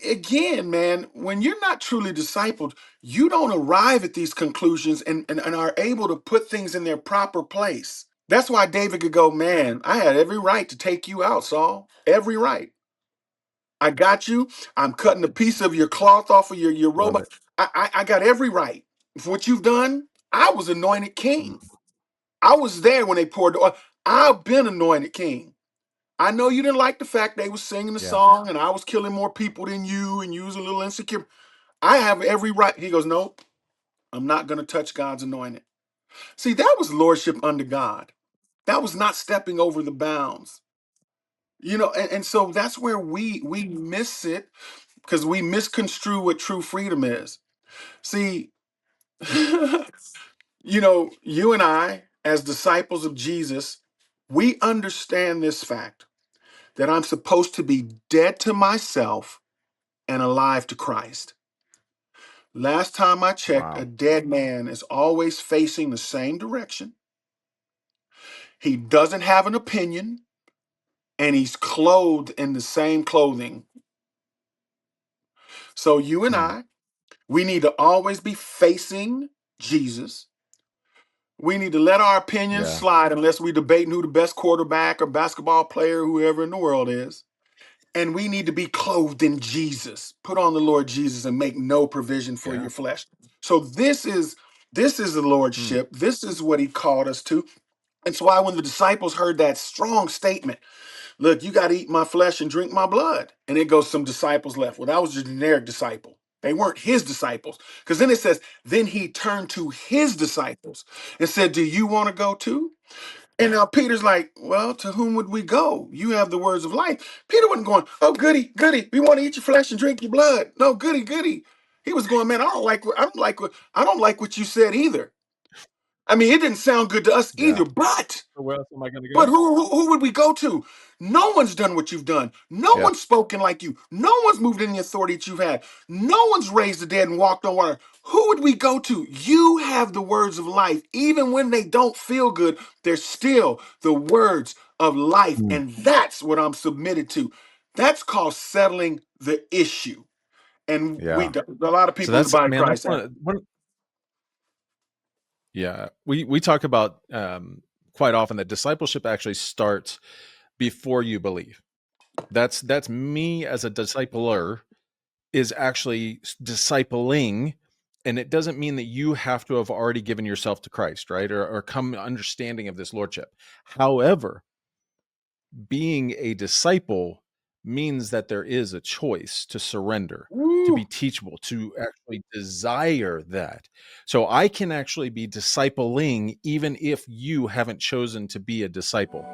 again, man, when you're not truly discipled, you don't arrive at these conclusions and are able to put things in their proper place. That's why David could go, man, I had every right to take you out, Saul. Every right. I got you. I'm cutting a piece of your cloth off of your Love robe. it. I got every right. For what you've done, I was anointed Mm. king. I was there when they poured the oil. I've been anointed king. I know you didn't like the fact they was singing the Yeah. song and I was killing more people than you and you was a little insecure. I have every right. He goes, nope, I'm not going to touch God's anointed. See, that was lordship under God. That was not stepping over the bounds. And so that's where we miss it because we misconstrue what true freedom is. See, you and I, as disciples of Jesus, we understand this fact that I'm supposed to be dead to myself and alive to Christ. Last time I checked, a Wow. dead man is always facing the same direction. He doesn't have an opinion, and he's clothed in the same clothing. So you and Mm. I, we need to always be facing Jesus. We need to let our opinions Yeah. slide unless we debating who the best quarterback or basketball player, whoever in the world is. And we need to be clothed in Jesus. Put on the Lord Jesus and make no provision for Yeah. your flesh. So this is the Mm. lordship. This is what he called us to. And so why when the disciples heard that strong statement, look, you got to eat my flesh and drink my blood. And it goes some disciples left. Well, that was a generic disciple. They weren't his disciples. Because then it says, then he turned to his disciples and said, do you want to go too? And now Peter's like, well, to whom would we go? You have the words of life. Peter wasn't going, oh, goody, goody. We want to eat your flesh and drink your blood. No, goody, goody. He was going, man, I don't like what you said either. I mean, it didn't sound good to us Yeah. either, but So where else am I going to but go? who would we go to? No one's done what you've done. No Yeah. one's spoken like you. No one's moved in the authority that you've had. No one's raised the dead and walked on water. Who would we go to? You have the words of life. Even when they don't feel good, they're still the words of life. Mm. And that's what I'm submitted to. That's called settling the issue. And Yeah. a lot of So people in the that's, body of man, that's Christ have. yeah. We talk about quite often that discipleship actually starts before you believe. That's me as a discipler is actually discipling, and it doesn't mean that you have to have already given yourself to Christ, right? Or come understanding of this lordship. However, being a disciple means that there is a choice to surrender, to be Woo. teachable, to actually desire that. So I can actually be discipling even if you haven't chosen to be a disciple.